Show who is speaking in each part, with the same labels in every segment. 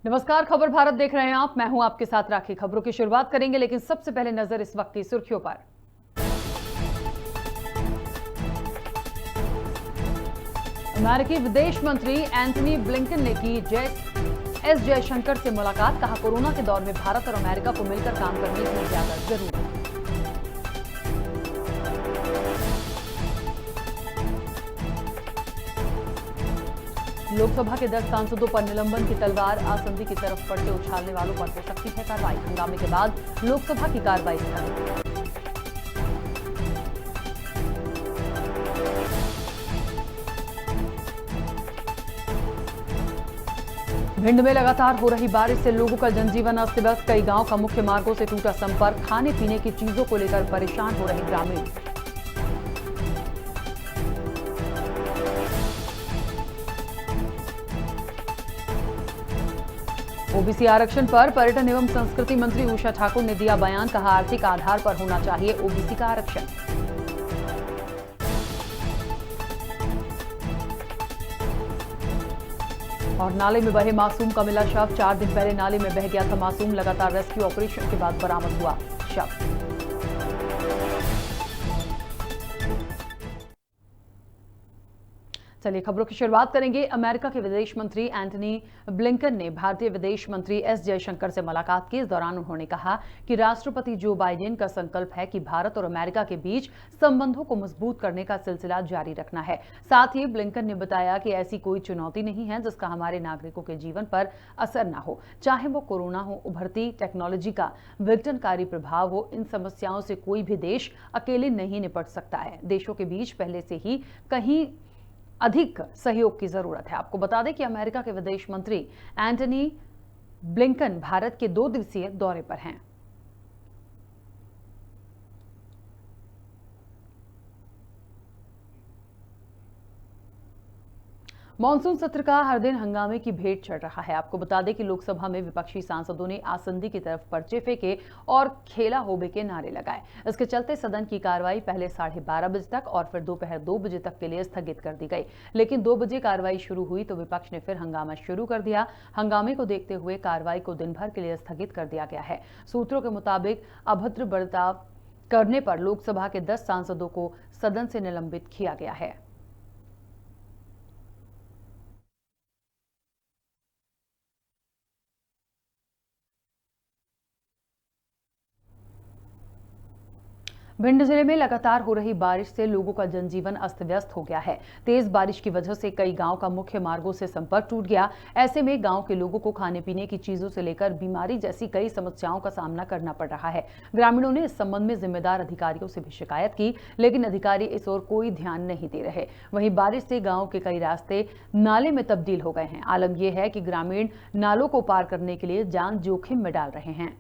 Speaker 1: नमस्कार, खबर भारत देख रहे हैं आप। मैं हूं आपके साथ राखी। खबरों की शुरुआत करेंगे, लेकिन सबसे पहले नजर इस वक्त की सुर्खियों पर। अमेरिकी विदेश मंत्री एंथनी ब्लिंकन ने की एस जयशंकर से मुलाकात। कहा, कोरोना के दौर में भारत और अमेरिका को मिलकर काम करने की ज्यादा जरूरत। लोकसभा के 10 सांसदों पर निलंबन की तलवार। आसंदी की तरफ पड़ते उछालने वालों पर हो सकती है कार्रवाई। हंगामे के बाद लोकसभा की कार्रवाई स्थगित। भिंड में लगातार हो रही बारिश से लोगों का जनजीवन अस्त व्यस्त। कई गांव का मुख्य मार्गों से टूटा संपर्क। खाने पीने की चीजों को लेकर परेशान हो रहे ग्रामीण। ओबीसी आरक्षण पर पर्यटन एवं संस्कृति मंत्री उषा ठाकुर ने दिया बयान। कहा, आर्थिक आधार पर होना चाहिए ओबीसी का आरक्षण। और नाले में बहे मासूम का मिला शव। 4 दिन पहले नाले में बह गया था मासूम। लगातार रेस्क्यू ऑपरेशन के बाद बरामद हुआ शव। चलिए खबरों की शुरुआत करेंगे। अमेरिका के विदेश मंत्री एंथनी ब्लिंकन ने भारतीय विदेश मंत्री एस जयशंकर से मुलाकात की। इस दौरान उन्होंने कहा कि राष्ट्रपति जो बाइडेन का संकल्प है कि भारत और अमेरिका के बीच संबंधों को मजबूत करने का सिलसिला जारी रखना है। साथ ही ब्लिंकन ने बताया कि ऐसी कोई चुनौती नहीं है जिसका हमारे नागरिकों के जीवन पर असर न हो, चाहे वो कोरोना हो, उभरती टेक्नोलॉजी का विघटनकारी प्रभाव हो। इन समस्याओं से कोई भी देश अकेले नहीं निपट सकता है। देशों के बीच पहले से ही कहीं अधिक सहयोग की जरूरत है। आपको बता दें कि अमेरिका के विदेश मंत्री एंटनी ब्लिंकन भारत के 2 दिवसीय दौरे पर हैं। मॉनसून सत्र का हर दिन हंगामे की भेंट चढ़ रहा है। आपको बता दें कि लोकसभा में विपक्षी सांसदों ने आसंदी की तरफ पर्चे फेंके और खेला होबे के नारे लगाए। इसके चलते सदन की कार्रवाई पहले 12:30 बजे तक और फिर दोपहर 2 बजे तक के लिए स्थगित कर दी गई। लेकिन 2 बजे कार्रवाई शुरू हुई तो विपक्ष ने फिर हंगामा शुरू कर दिया। हंगामे को देखते हुए कार्रवाई को दिन भर के लिए स्थगित कर दिया गया है। सूत्रों के मुताबिक अभद्र बर्ताव करने पर लोकसभा के 10 सांसदों को सदन से निलंबित किया गया है। भिंड जिले में लगातार हो रही बारिश से लोगों का जनजीवन अस्त व्यस्त हो गया है। तेज बारिश की वजह से कई गांव का मुख्य मार्गों से संपर्क टूट गया। ऐसे में गांव के लोगों को खाने पीने की चीजों से लेकर बीमारी जैसी कई समस्याओं का सामना करना पड़ रहा है। ग्रामीणों ने इस संबंध में जिम्मेदार अधिकारियों से भी शिकायत की, लेकिन अधिकारी इस ओर कोई ध्यान नहीं दे रहे। वहीं बारिश से गाँव के कई रास्ते नाले में तब्दील हो गए हैं। आलम यह है कि ग्रामीण नालों को पार करने के लिए जान जोखिम में डाल रहे हैं।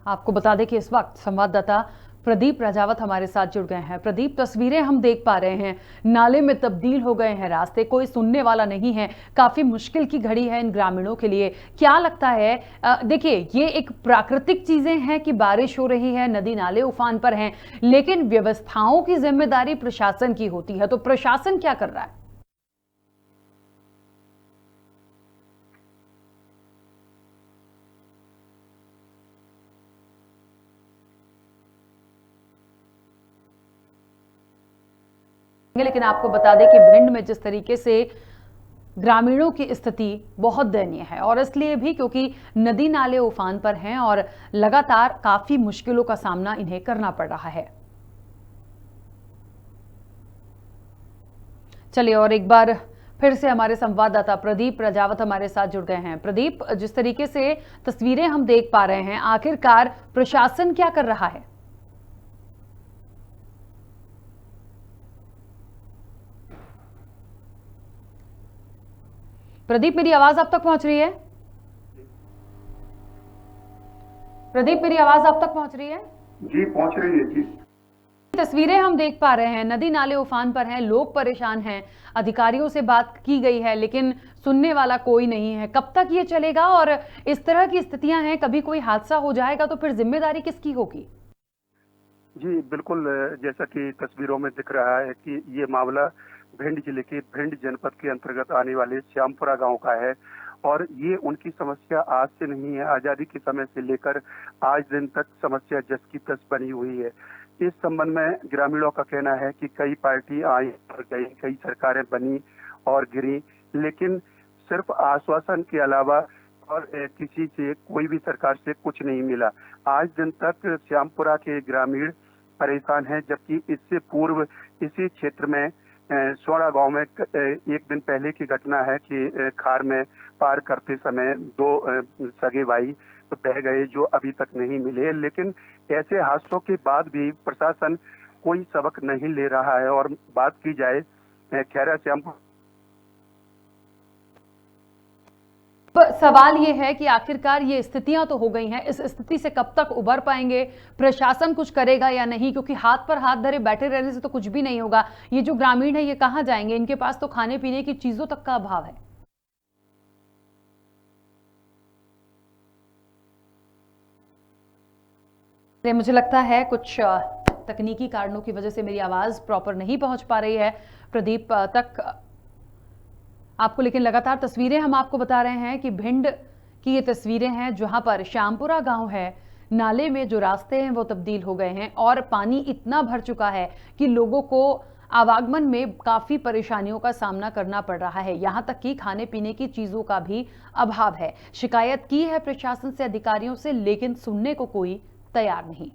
Speaker 1: आपको बता दें कि इस वक्त संवाददाता प्रदीप राजावत हमारे साथ जुड़ गए हैं। प्रदीप, तस्वीरें हम देख पा रहे हैं, नाले में तब्दील हो गए हैं रास्ते, कोई सुनने वाला नहीं है। काफी मुश्किल की घड़ी है इन ग्रामीणों के लिए। क्या लगता है, देखिए ये एक प्राकृतिक चीजें हैं कि बारिश हो रही है, नदी नाले उफान पर हैं, लेकिन व्यवस्थाओं की जिम्मेदारी प्रशासन की होती है, तो प्रशासन क्या कर रहा है? लेकिन आपको बता दें कि भिंड में जिस तरीके से ग्रामीणों की स्थिति बहुत दयनीय है और इसलिए भी क्योंकि नदी नाले उफान पर हैं और लगातार काफी मुश्किलों का सामना इन्हें करना पड़ रहा है। चलिए और एक बार फिर से हमारे संवाददाता प्रदीप प्रजावत हमारे साथ जुड़ गए हैं। प्रदीप, जिस तरीके से तस्वीरें हम देख पा रहे हैं, आखिरकार प्रशासन क्या कर रहा है? प्रदीप, मेरी आवाज आप तक पहुंच रही है? प्रदीप, मेरी आवाज आप तक पहुंच रही है?
Speaker 2: जी पहुंच रही है जी।
Speaker 1: तस्वीरें हम देख पा रहे हैं, नदी नाले उफान पर हैं, लोग परेशान हैं, अधिकारियों से बात की गई है लेकिन सुनने वाला कोई नहीं है। कब तक ये चलेगा? और इस तरह की स्थितियां हैं, कभी कोई हादसा हो जाएगा तो फिर जिम्मेदारी किसकी होगी?
Speaker 2: जी बिल्कुल, जैसा कि तस्वीरों में दिख रहा है कि ये मामला भिंड जिले के भिंड जनपद के अंतर्गत आने वाले श्यामपुरा गांव का है और ये उनकी समस्या आज से नहीं है, आजादी के समय से लेकर आज दिन तक समस्या जस की तस बनी हुई है। इस संबंध में ग्रामीणों का कहना है कि कई पार्टी आई और गई, कई सरकारें बनी और गिरी, लेकिन सिर्फ आश्वासन के अलावा और किसी से कोई भी सरकार से कुछ नहीं मिला। आज दिन तक श्यामपुरा के ग्रामीण परेशान हैं, जबकि इससे पूर्व इसी क्षेत्र में सोड़ा गांव में एक दिन पहले की घटना है कि खार में पार करते समय दो सगे भाई बह गए जो अभी तक नहीं मिले। लेकिन ऐसे हादसों के बाद भी प्रशासन कोई सबक नहीं ले रहा है। और बात की जाए खैरा श्यामपुर,
Speaker 1: सवाल ये है कि आखिरकार ये स्थितियां तो हो गई हैं, इस स्थिति से कब तक उबर पाएंगे? प्रशासन कुछ करेगा या नहीं? क्योंकि हाथ पर हाथ धरे बैठे रहने से तो कुछ भी नहीं होगा। ये जो ग्रामीण है ये कहां जाएंगे? इनके पास तो खाने पीने की चीजों तक का अभाव है। मुझे लगता है कुछ तकनीकी कारणों की वजह से मेरी आवाज प्रॉपर नहीं पहुंच पा रही है प्रदीप तक आपको, लेकिन लगातार तस्वीरें हम आपको बता रहे हैं कि भिंड की ये तस्वीरें हैं जहां पर श्यामपुरा गांव है। नाले में जो रास्ते हैं वो तब्दील हो गए हैं और पानी इतना भर चुका है कि लोगों को आवागमन में काफी परेशानियों का सामना करना पड़ रहा है। यहां तक कि खाने पीने की चीजों का भी अभाव है। शिकायत की है प्रशासन से, अधिकारियों से, लेकिन सुनने को कोई तैयार नहीं।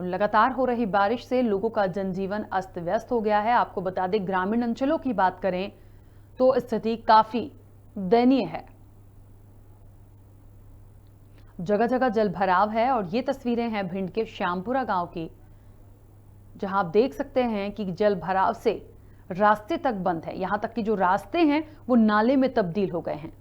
Speaker 1: लगातार हो रही बारिश से लोगों का जनजीवन अस्त व्यस्त हो गया है। आपको बता दें, ग्रामीण अंचलों की बात करें तो स्थिति काफी दयनीय है, जगह जगह जल भराव है। और ये तस्वीरें हैं भिंड के श्यामपुरा गांव की, जहां आप देख सकते हैं कि जल भराव से रास्ते तक बंद है। यहां तक कि जो रास्ते हैं वो नाले में तब्दील हो गए हैं।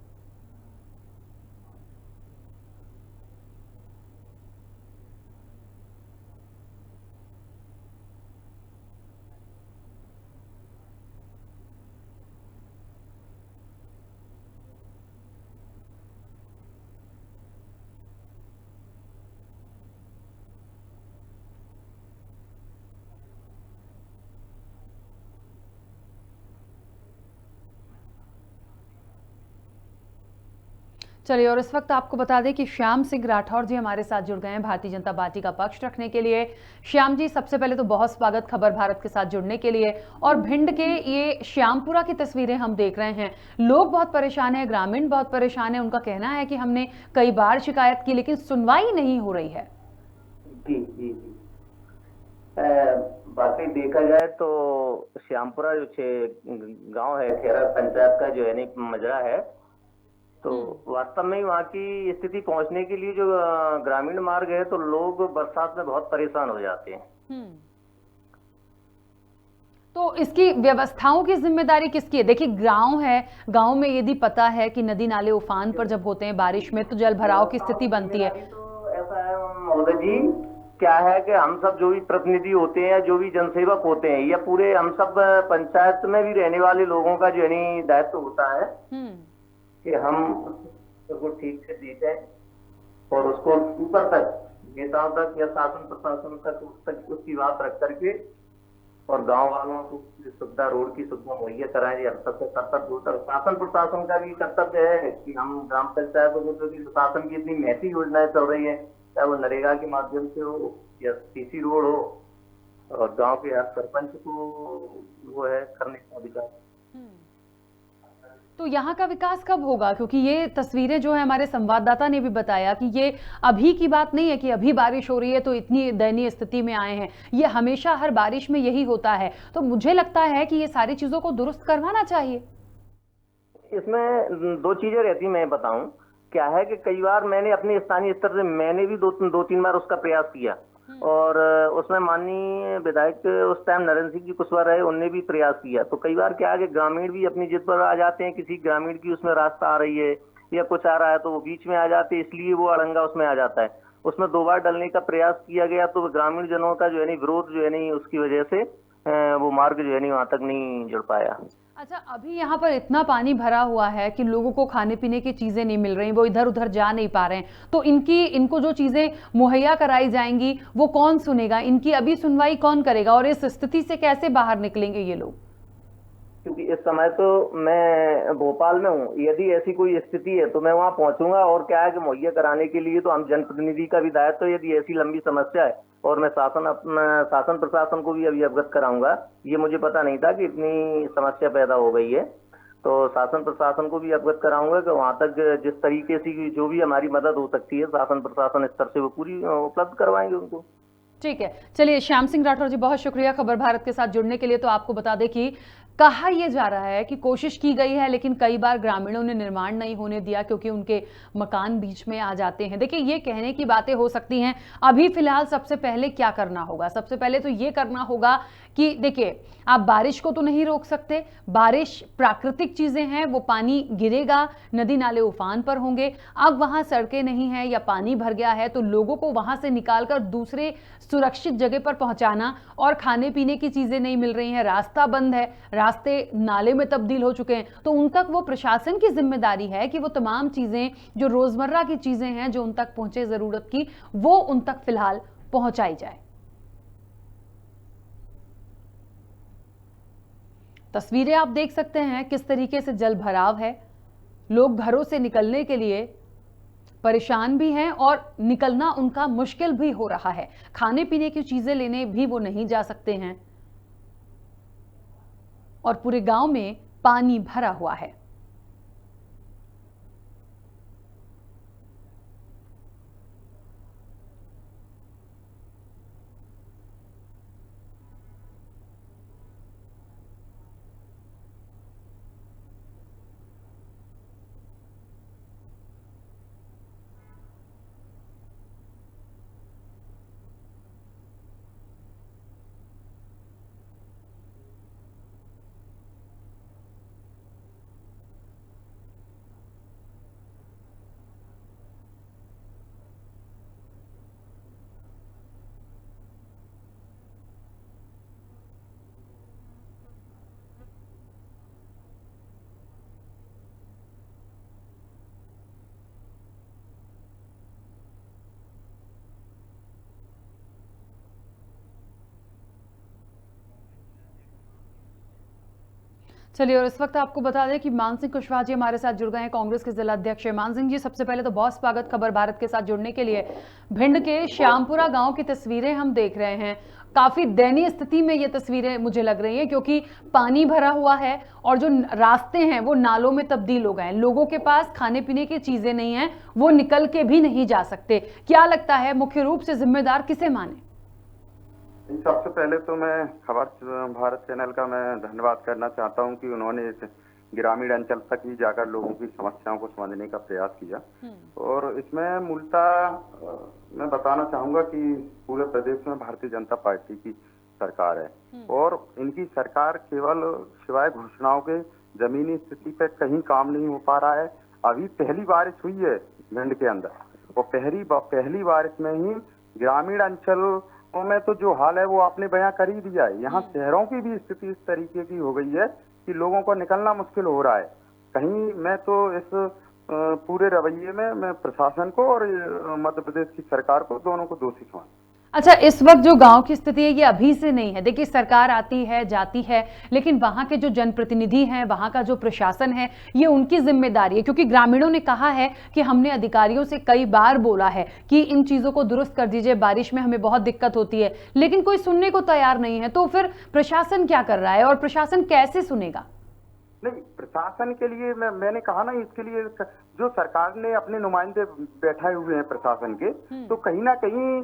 Speaker 1: चलिए और इस वक्त आपको बता दें कि श्याम सिंह राठौर जी हमारे साथ जुड़ गए हैं भारतीय जनता पार्टी का पक्ष रखने के लिए। श्याम जी, सबसे पहले तो बहुत स्वागत खबर भारत के साथ जुड़ने के लिए। और भिंड के ये श्यामपुरा की तस्वीरें हम देख रहे हैं, लोग बहुत परेशान हैं, ग्रामीण बहुत परेशान है। उनका कहना है कि हमने कई बार शिकायत की लेकिन सुनवाई नहीं हो रही है।
Speaker 3: जी जी जी, बाकी देखा जाए तो श्यामपुरा जो गांव है, खेरा पंचायत का जो है मजरा है, तो वास्तव में वहाँ की स्थिति पहुंचने के लिए जो ग्रामीण मार्ग है तो लोग बरसात में बहुत परेशान हो जाते हैं।
Speaker 1: तो इसकी व्यवस्थाओं की जिम्मेदारी किसकी है? देखिए, गांव है, गांव में यदि पता है कि नदी नाले उफान पर जब होते हैं बारिश में तो जल भराव की स्थिति बनती है।
Speaker 3: तो ऐसा है महोदय जी, क्या है कि हम सब जो भी प्रतिनिधि होते हैं या जो भी जनसेवक होते हैं या पूरे हम सब पंचायत में भी रहने वाले लोगों का जो है दायित्व होता है कि हम उसको ठीक से देखें और उसको ऊपर तक, नेताओं तक या शासन प्रशासन तक उसकी बात रख करके और गांव वालों को सुविधा, रोड की सुविधा मुहैया कराएं। हम सबसे कर्तव्य होता है, शासन प्रशासन का भी कर्तव्य है कि हम ग्राम पंचायतों को, जो शासन की इतनी महती योजनाएं चल रही है, चाहे वो नरेगा के माध्यम से हो या सीसी रोड हो और गांव के हर सरपंच को वो है करने का अधिकार।
Speaker 1: तो यहाँ का विकास कब होगा? क्योंकि ये तस्वीरें जो है, हमारे संवाददाता ने भी बताया कि ये अभी की बात नहीं है कि अभी बारिश हो रही है तो इतनी दयनीय स्थिति में आए हैं। ये हमेशा हर बारिश में यही होता है। तो मुझे लगता है कि ये सारी चीजों को दुरुस्त करवाना चाहिए।
Speaker 3: इसमें दो चीजें रहती, मैं बताऊं क्या है कि कई बार मैंने अपने स्थानीय स्तर से मैंने भी दो तीन बार उसका प्रयास किया, और उसमें माननीय विधायक उस टाइम नरेंद्र सिंह जी कुशवाहा रहे, उनने भी प्रयास किया। तो कई बार क्या है कि ग्रामीण भी अपनी जिद पर आ जाते हैं, किसी ग्रामीण की उसमें रास्ता आ रही है या कुछ आ रहा है तो वो बीच में आ जाते हैं, इसलिए वो अड़ंगा उसमें आ जाता है। उसमें 2 बार डलने का प्रयास किया गया तो ग्रामीण जनों का जो है नहीं विरोध जो है नहीं, उसकी वजह से वो मार्ग जो है नहीं वहां तक नहीं जुड़ पाया।
Speaker 1: अच्छा, अभी यहाँ पर इतना पानी भरा हुआ है कि लोगों को खाने पीने की चीजें नहीं मिल रही, वो इधर उधर जा नहीं पा रहे हैं। तो इनको जो चीजें मुहैया कराई जाएंगी वो कौन सुनेगा? इनकी अभी सुनवाई कौन करेगा? और इस स्थिति से कैसे बाहर निकलेंगे ये लोग?
Speaker 3: क्योंकि इस समय तो मैं भोपाल में हूँ, यदि ऐसी कोई स्थिति है तो मैं वहां पहुंचूंगा। और क्या है कि मुहैया कराने के लिए तो हम जनप्रतिनिधि का भी दायित्व है। यदि ऐसी लंबी समस्या है और मैं शासन प्रशासन को भी अभी अवगत कराऊंगा। ये मुझे पता नहीं था कि इतनी समस्या पैदा हो गई है, तो शासन प्रशासन को भी अवगत कराऊंगा कि वहां तक जिस तरीके से जो भी हमारी मदद हो सकती है शासन प्रशासन स्तर से वो पूरी उपलब्ध करवाएंगे उनको।
Speaker 1: ठीक है, चलिए श्याम सिंह राठौर जी, बहुत शुक्रिया खबर भारत के साथ जुड़ने के लिए। तो आपको बता दें कि कहा यह जा रहा है कि कोशिश की गई है, लेकिन कई बार ग्रामीणों ने निर्माण नहीं होने दिया क्योंकि उनके मकान बीच में आ जाते हैं। देखिए, ये कहने की बातें हो सकती हैं। अभी फिलहाल सबसे पहले क्या करना होगा? सबसे पहले तो ये करना होगा कि देखिए, आप बारिश को तो नहीं रोक सकते। बारिश प्राकृतिक चीजें हैं, वो पानी गिरेगा, नदी नाले उफान पर होंगे। अब वहां सड़कें नहीं है या पानी भर गया है तो लोगों को वहां से निकालकर दूसरे सुरक्षित जगह पर पहुंचाना, और खाने पीने की चीजें नहीं मिल रही हैं, रास्ता बंद है, रास्ते नाले में तब्दील हो चुके हैं, तो उन तक वो प्रशासन की जिम्मेदारी है कि वो तमाम चीजें जो रोजमर्रा की चीजें हैं जो उन तक पहुंचे जरूरत की, वो उन तक फिलहाल पहुंचाई जाए। तस्वीरें आप देख सकते हैं किस तरीके से जल भराव है। लोग घरों से निकलने के लिए परेशान भी हैं और निकलना उनका मुश्किल भी हो रहा है। खाने पीने की चीजें लेने भी वो नहीं जा सकते हैं और पूरे गांव में पानी भरा हुआ है। चलिए, और इस वक्त आपको बता दें कि मान सिंह कुशवाहा जी हमारे साथ जुड़ गए हैं, कांग्रेस के जिला अध्यक्ष। मान सिंह जी, सबसे पहले तो बहुत स्वागत खबर भारत के साथ जुड़ने के लिए। भिंड के श्यामपुरा गांव की तस्वीरें हम देख रहे हैं। काफी दयनीय स्थिति में ये तस्वीरें मुझे लग रही हैं क्योंकि पानी भरा हुआ है और जो रास्ते हैं वो नालों में तब्दील हो गए हैं। लोगों के पास खाने पीने की चीजें नहीं है, वो निकल के भी नहीं जा सकते। क्या लगता है मुख्य रूप से जिम्मेदार किसे माने?
Speaker 4: सबसे पहले तो मैं खबर भारत चैनल का मैं धन्यवाद करना चाहता हूं कि उन्होंने इस ग्रामीण अंचल तक ही जाकर लोगों की समस्याओं को समझने का प्रयास किया। और इसमें मूलतः मैं बताना चाहूंगा कि पूरे प्रदेश में भारतीय जनता पार्टी की सरकार है और इनकी सरकार केवल सिवाय घोषणाओं के जमीनी स्थिति पे कहीं काम नहीं हो पा रहा है। अभी पहली बारिश हुई है भिंड के अंदर और पहली बारिश में ही ग्रामीण अंचल में तो जो हाल है वो आपने बयां कर ही दिया है। यहाँ शहरों की भी स्थिति इस तरीके की हो गई है कि लोगों को निकलना मुश्किल हो रहा है। कहीं मैं तो इस पूरे रवैये में मैं प्रशासन को और मध्य प्रदेश की सरकार को दोनों को दोषी मानता हूं।
Speaker 1: अच्छा, इस वक्त जो गांव की स्थिति है ये अभी से नहीं है। देखिए, सरकार आती है जाती है, लेकिन वहां के जो जनप्रतिनिधि हैं, वहां का जो प्रशासन है, ये उनकी जिम्मेदारी है। क्योंकि ग्रामीणों ने कहा है कि हमने अधिकारियों से कई बार बोला है कि इन चीजों को दुरुस्त कर दीजिए, बारिश में हमें बहुत दिक्कत होती है, लेकिन कोई सुनने को तैयार नहीं है। तो फिर प्रशासन क्या कर रहा है और प्रशासन कैसे सुनेगा?
Speaker 4: नहीं, प्रशासन के लिए मैंने कहा ना, इसके लिए जो सरकार ने अपने नुमाइंदे बैठाए हुए हैं प्रशासन के, तो कहीं ना कहीं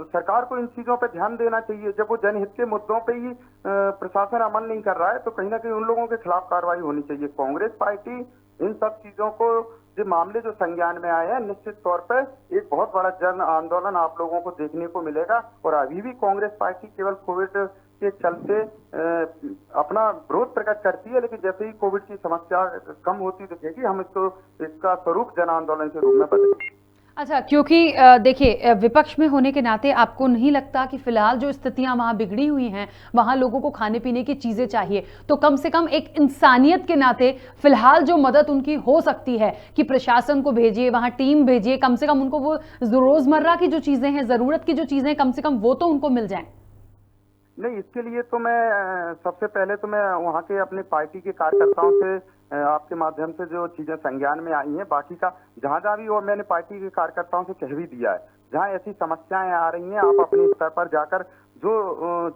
Speaker 4: सरकार को इन चीजों पे ध्यान देना चाहिए। जब वो जनहित के मुद्दों पे ही प्रशासन अमल नहीं कर रहा है, तो कहीं ना कहीं उन लोगों के खिलाफ कार्रवाई होनी चाहिए। कांग्रेस पार्टी इन सब चीजों को, जो मामले जो संज्ञान में आए हैं, निश्चित तौर पर एक बहुत बड़ा जन आंदोलन आप लोगों को देखने को मिलेगा। और अभी भी कांग्रेस पार्टी केवल कोविड के चलते अपना विरोध प्रकट करती है, लेकिन जैसे ही कोविड की समस्या कम होती दिखेगी, हम इसका स्वरूप जन आंदोलन के रूप में बदलेंगे।
Speaker 1: अच्छा, क्योंकि देखिए, विपक्ष में होने के नाते आपको नहीं लगता कि फिलहाल जो स्थितियां वहां बिगड़ी हुई हैं, वहां लोगों को खाने पीने की चीजें चाहिए, तो कम से कम एक इंसानियत के नाते फिलहाल जो मदद उनकी हो सकती है कि प्रशासन को भेजिए, वहां टीम भेजिए, कम से कम उनको वो रोजमर्रा की जो चीजें हैं, जरूरत की जो चीजें हैं, कम से कम वो तो उनको मिल जाए।
Speaker 4: नहीं, इसके लिए तो मैं सबसे पहले तो मैं वहाँ के अपने पार्टी के कार्यकर्ताओं से आपके माध्यम से जो चीजें संज्ञान में आई हैं, बाकी का जहाँ जहाँ भी, और मैंने पार्टी के कार्यकर्ताओं से कह भी दिया है, जहाँ ऐसी समस्याएं आ रही हैं, आप अपने स्तर पर जाकर जो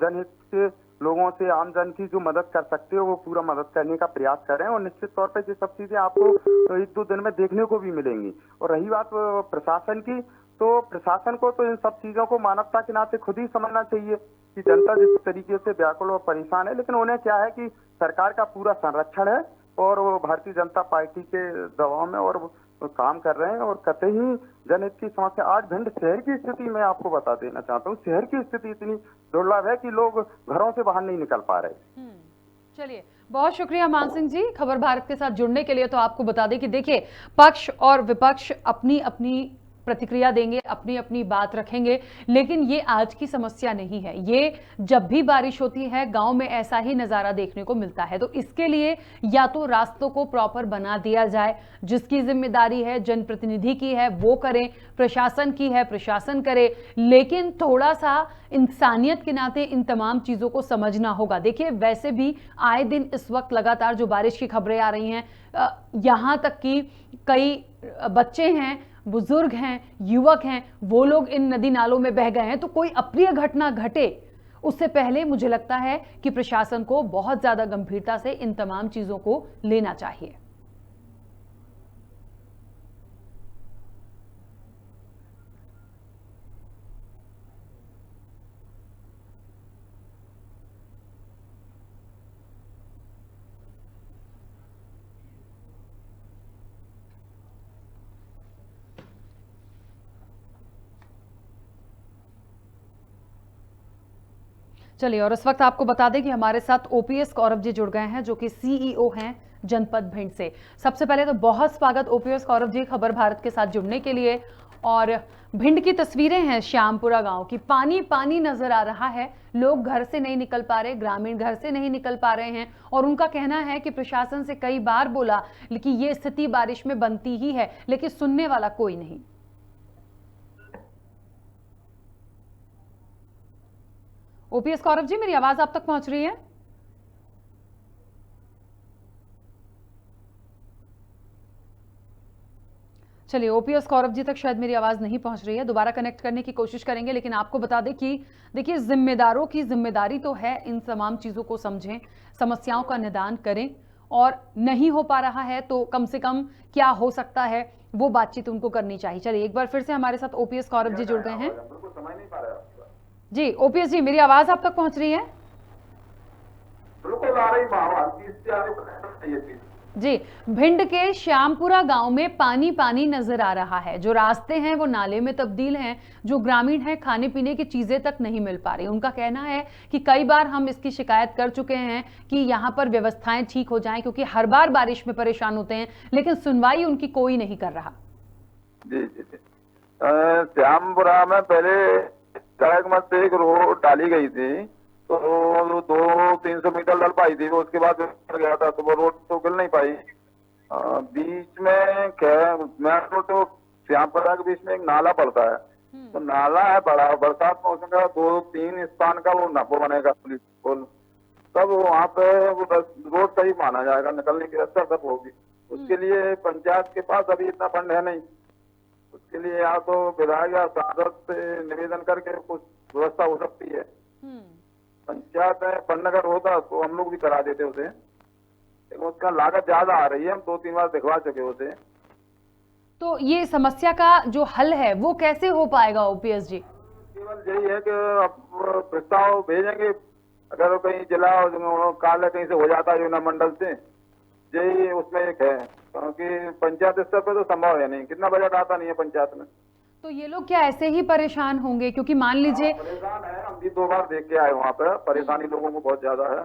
Speaker 4: जनहित के लोगों से, आम जन की जो मदद कर सकते हो, वो पूरा मदद करने का प्रयास करें। और निश्चित तौर पर ये सब चीजें आपको एक दो दिन में देखने को भी मिलेंगी। और रही बात प्रशासन की, तो प्रशासन को तो इन सब चीजों को मानवता के नाते खुद ही समझना चाहिए कि जनता जिस तरीके से व्याकुल और परेशान है, लेकिन उन्हें क्या है कि सरकार का पूरा संरक्षण है और वो भारतीय जनता पार्टी के दबाव में और काम कर रहे हैं। और कतई जनहित की समस्या, आज भिंड शहर की स्थिति मैं आपको बता देना चाहता हूँ, शहर की स्थिति इतनी दुर्लभ है कि लोग घरों से बाहर नहीं निकल पा रहे।
Speaker 1: चलिए, बहुत शुक्रिया मान सिंह जी खबर भारत के साथ जुड़ने के लिए। तो आपको बता दें कि देखिए, पक्ष और विपक्ष अपनी अपनी प्रतिक्रिया देंगे, अपनी अपनी बात रखेंगे, लेकिन ये आज की समस्या नहीं है। ये जब भी बारिश होती है गांव में ऐसा ही नजारा देखने को मिलता है। तो इसके लिए या तो रास्तों को प्रॉपर बना दिया जाए, जिसकी जिम्मेदारी है जनप्रतिनिधि की है वो करें, प्रशासन की है प्रशासन करे, लेकिन थोड़ा सा इंसानियत के नाते इन तमाम चीजों को समझना होगा। देखिए, वैसे भी आए दिन इस वक्त लगातार जो बारिश की खबरें आ रही हैं, यहां तक कि कई बच्चे हैं, बुजुर्ग हैं, युवक हैं, वो लोग इन नदी नालों में बह गए हैं। तो कोई अप्रिय घटना घटे उससे पहले मुझे लगता है कि प्रशासन को बहुत ज्यादा गंभीरता से इन तमाम चीजों को लेना चाहिए। चलिए, और इस वक्त आपको बता दें कि हमारे साथ ओपीएस कौरव जी जुड़ गए हैं, जो कि सीईओ हैं जनपद भिंड से। सबसे पहले तो बहुत स्वागत ओपीएस कौरव जी खबर भारत के साथ जुड़ने के लिए। और भिंड की तस्वीरें हैं श्यामपुरा गांव की, पानी पानी नजर आ रहा है, लोग घर से नहीं निकल पा रहे, ग्रामीण घर से नहीं निकल पा रहे हैं। और उनका कहना है कि प्रशासन से कई बार बोला कि ये स्थिति बारिश में बनती ही है, लेकिन सुनने वाला कोई नहीं। ओपीएस कौरव जी, मेरी आवाज आप तक पहुंच रही है? चलिए, ओपीएस कौरव जी तक शायद मेरी आवाज नहीं पहुंच रही है, दोबारा कनेक्ट करने की कोशिश करेंगे। लेकिन आपको बता दें कि देखिए, जिम्मेदारों की जिम्मेदारी तो है इन तमाम चीजों को समझें, समस्याओं का निदान करें, और नहीं हो पा रहा है तो कम से कम क्या हो सकता है वो बातचीत उनको करनी चाहिए। चलिए, एक बार फिर से हमारे साथ ओपीएस कौरव जी जुड़ गए हैं। जी ओपीएस जी, मेरी आवाज आप तक पहुंच रही है?
Speaker 5: बिल्कुल आ रही।
Speaker 1: जी, भिंड के श्यामपुरा गांव में पानी पानी नजर आ रहा है। जो रास्ते हैं वो नाले में तब्दील हैं, जो ग्रामीण हैं खाने पीने की चीजें तक नहीं मिल पा रही। उनका कहना है कि कई बार हम इसकी शिकायत कर चुके हैं कि यहाँ पर व्यवस्थाएं ठीक हो जाएं, क्योंकि हर बार बारिश में परेशान होते हैं, लेकिन सुनवाई उनकी कोई नहीं कर रहा।
Speaker 5: जी जी जी, श्यामपुरा में पहले सड़क मत से एक रोड डाली गई थी, तो 200-300 मीटर डल पाई थी, उसके बाद गया था तो वो रोड तो मिल नहीं पाई। बीच में मेन रोड तो श्यामपुरा के बीच में एक नाला पड़ता है, तो नाला है बड़ा, बरसात मौसम का 2-3 स्थान का वो बनेगा पुलिस पुल, तब वहाँ पे वो रोड सही माना जाएगा, निकलने की रास्ता सब होगी। उसके लिए पंचायत के पास अभी इतना फंड है नहीं, उसके लिए या तो विधायक या सांसद से निवेदन करके कुछ व्यवस्था हो सकती है। पंचायत में फंड अगर होता तो हम लोग भी करा देते उसे, लेकिन उसका लागत ज्यादा आ रही है, हम 2-3 बार दिखवा चुके उसे।
Speaker 1: तो ये समस्या का जो हल है वो कैसे हो पाएगा ओपीएस जी?
Speaker 5: केवल यही है कि अब प्रस्ताव भेजेंगे, अगर कहीं जिला कार्यालय कहीं से हो जाता है योजना मंडल से, यही उसमें एक है, क्योंकि पंचायत स्तर पर तो संभव है नहीं, कितना बजट आता नहीं है पंचायत में।
Speaker 1: तो ये लोग क्या ऐसे ही परेशान होंगे? क्योंकि मान लीजिए
Speaker 5: परेशान है, हम भी 2 बार देख के आए वहाँ पर, परेशानी लोगों को बहुत ज्यादा है,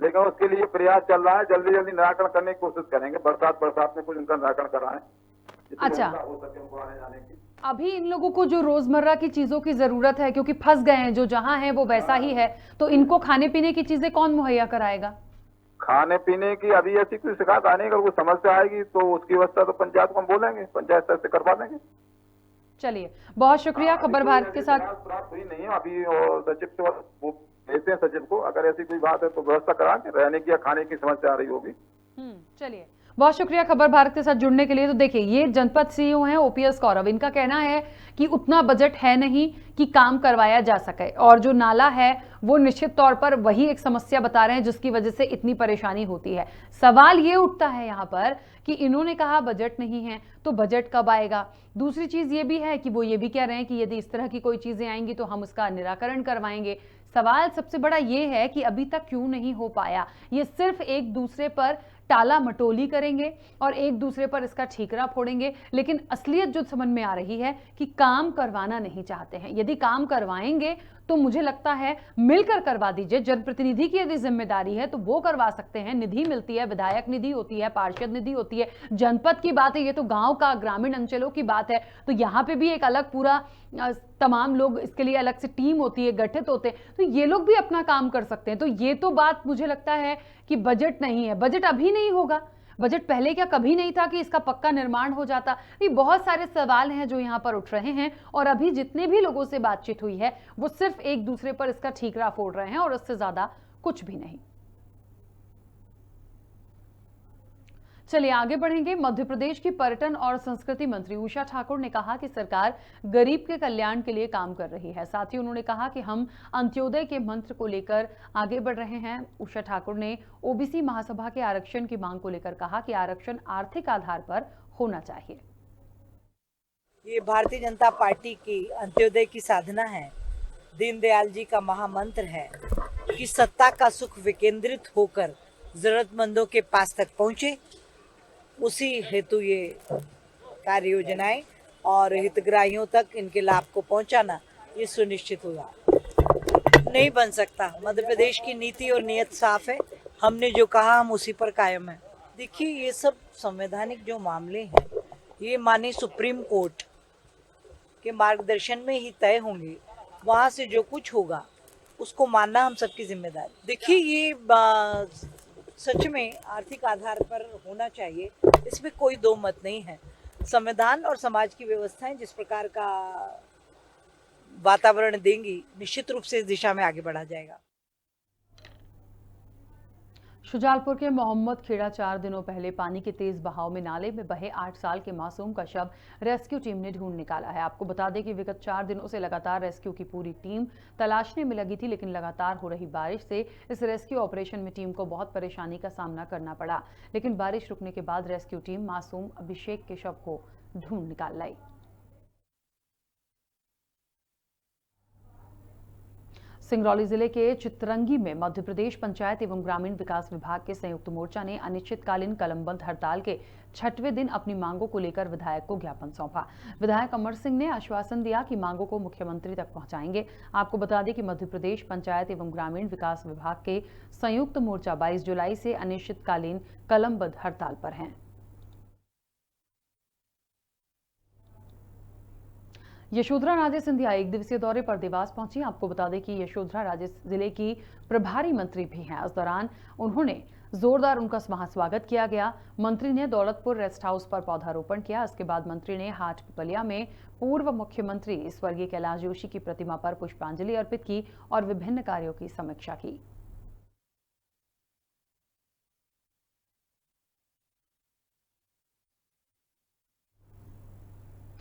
Speaker 5: लेकिन उसके लिए प्रयास चल रहा है, जल्दी जल्दी निराकरण करने की कोशिश करेंगे, बरसात में कुछ उनका निराकरण कराएं।
Speaker 1: अच्छा,
Speaker 5: हो सके उनको आने जाने की।
Speaker 1: अभी इन लोगों को जो रोजमर्रा की चीजों की जरूरत है, क्योंकि फंस गए हैं, जो जहां है वो वैसा ही है, तो इनको खाने पीने की चीजें कौन मुहैया कराएगा?
Speaker 5: खाने पीने की अभी ऐसी कोई शिकायत आने, अगर कोई समस्या आएगी तो उसकी व्यवस्था तो पंचायत को हम बोलेंगे, पंचायत स्तर से करवा देंगे।
Speaker 1: चलिए, बहुत शुक्रिया। खबर भारत के साथ
Speaker 5: प्राप्त हुई नहीं है अभी, और सचिव से वो भेजते हैं सचिव को, अगर ऐसी कोई बात है तो व्यवस्था करा के, रहने की या खाने की समस्या आ रही होगी।
Speaker 1: चलिए, बहुत शुक्रिया खबर भारत के साथ जुड़ने के लिए। तो देखिए, ये जनपद सीईओ हैं ओपीएस कौरव, इनका कहना है कि उतना बजट है नहीं कि काम करवाया जा सके, और जो नाला है वो निश्चित तौर पर वही एक समस्या बता रहे हैं जिसकी वजह से इतनी परेशानी होती है। सवाल ये उठता है यहाँ पर कि इन्होंने कहा बजट नहीं है, तो बजट कब आएगा? दूसरी चीज ये भी है कि वो ये भी कह रहे हैं कि यदि इस तरह की कोई चीजें आएंगी तो हम उसका निराकरण करवाएंगे। सवाल सबसे बड़ा ये है कि अभी तक क्यों नहीं हो पाया? ये सिर्फ एक दूसरे पर टाला मटोली करेंगे और एक दूसरे पर इसका ठीकरा फोड़ेंगे, लेकिन असलियत जो समझ में आ रही है कि काम करवाना नहीं चाहते हैं। यदि काम करवाएंगे तो मुझे लगता है मिलकर करवा दीजिए। जनप्रतिनिधि की यदि जिम्मेदारी है तो वो करवा सकते हैं, निधि मिलती है, विधायक निधि होती है, पार्षद निधि होती है। जनपद की बात है, ये तो गांव का, ग्रामीण अंचलों की बात है, तो यहाँ पे भी एक अलग पूरा तमाम लोग इसके लिए अलग से टीम होती है, गठित होते हैं, तो ये लोग भी अपना काम कर सकते हैं। तो ये तो बात मुझे लगता है कि बजट नहीं है, बजट अभी नहीं होगा। बजट पहले क्या कभी नहीं था कि इसका पक्का निर्माण हो जाता? ये बहुत सारे सवाल हैं जो यहाँ पर उठ रहे हैं, और अभी जितने भी लोगों से बातचीत हुई है वो सिर्फ एक दूसरे पर इसका ठीकरा फोड़ रहे हैं और उससे ज्यादा कुछ भी नहीं। चलिए आगे बढ़ेंगे। मध्य प्रदेश की पर्यटन और संस्कृति मंत्री उषा ठाकुर ने कहा कि सरकार गरीब के कल्याण के लिए काम कर रही है। साथ ही उन्होंने कहा कि हम अंत्योदय के मंत्र को लेकर आगे बढ़ रहे हैं। उषा ठाकुर ने ओबीसी महासभा के आरक्षण की मांग को लेकर कहा कि आरक्षण आर्थिक आधार पर होना चाहिए।
Speaker 6: ये भारतीय जनता पार्टी की अंत्योदय की साधना है, दीनदयाल जी का महामंत्र है कि सत्ता का सुख विकेंद्रित होकर जरूरतमंदों के पास तक पहुंचे। उसी हेतु ये कार्य योजनाएं और हितग्राहियों तक इनके लाभ को पहुंचाना ये सुनिश्चित हुआ। नहीं बन सकता। मध्य प्रदेश की नीति और नीयत साफ है, हमने जो कहा हम उसी पर कायम है। देखिए, ये सब संवैधानिक जो मामले हैं ये माननीय सुप्रीम कोर्ट के मार्गदर्शन में ही तय होंगे। वहाँ से जो कुछ होगा उसको मानना हम सबकी जिम्मेदारी। देखिए, ये सच में आर्थिक आधार पर होना चाहिए, इसमें कोई दो मत नहीं है। संविधान और समाज की व्यवस्थाएं जिस प्रकार का वातावरण देंगी, निश्चित रूप से इस दिशा में आगे बढ़ा जाएगा।
Speaker 1: शुजालपुर के मोहम्मद खेड़ा 4 दिनों पहले पानी के तेज बहाव में नाले में बहे 8 साल के मासूम का शव रेस्क्यू टीम ने ढूंढ निकाला है। आपको बता दें कि विगत 4 दिनों से लगातार रेस्क्यू की पूरी टीम तलाशने में लगी थी, लेकिन लगातार हो रही बारिश से इस रेस्क्यू ऑपरेशन में टीम को बहुत परेशानी का सामना करना पड़ा। लेकिन बारिश रुकने के बाद रेस्क्यू टीम मासूम अभिषेक के शव को ढूंढ निकाल लाई। सिंगरौली जिले के चितरंगी में मध्य प्रदेश पंचायत एवं ग्रामीण विकास विभाग के संयुक्त मोर्चा ने अनिश्चितकालीन कलमबंद हड़ताल के 6वें दिन अपनी मांगों को लेकर विधायक को ज्ञापन सौंपा। विधायक अमर सिंह ने आश्वासन दिया कि मांगों को मुख्यमंत्री तक पहुंचाएंगे। आपको बता दें कि मध्य प्रदेश पंचायत एवं ग्रामीण विकास विभाग के संयुक्त मोर्चा 22 जुलाई से अनिश्चितकालीन कलमबंद हड़ताल पर हैं। यशोधरा राजे सिंधिया एक दिवसीय दौरे पर देवास पहुंची। आपको बता दें कि यशोधरा राजे जिले की प्रभारी मंत्री भी हैं। इस दौरान उन्होंने जोरदार उनका वहां स्वागत किया गया। मंत्री ने दौलतपुर रेस्ट हाउस पर पौधारोपण किया। इसके बाद मंत्री ने हाट पिपलिया में पूर्व मुख्यमंत्री स्वर्गीय कैलाश जोशी की प्रतिमा पर पुष्पांजलि अर्पित की और विभिन्न कार्यों की समीक्षा की।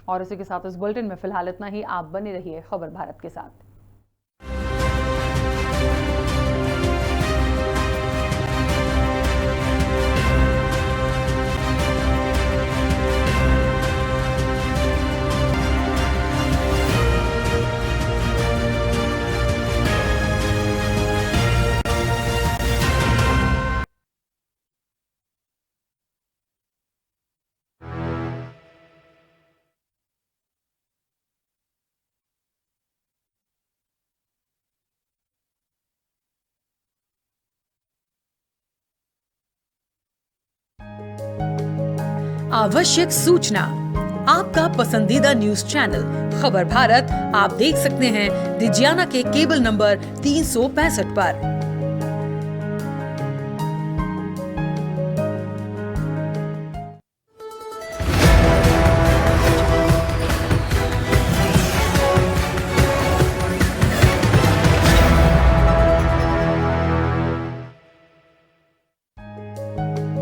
Speaker 1: और इसी के साथ इस बुलेटिन में फिलहाल इतना ही। आप बने रहिए खबर भारत के साथ।
Speaker 7: आवश्यक सूचना, आपका पसंदीदा न्यूज चैनल खबर भारत आप देख सकते हैं दिजियाना के केबल नंबर 365 पर।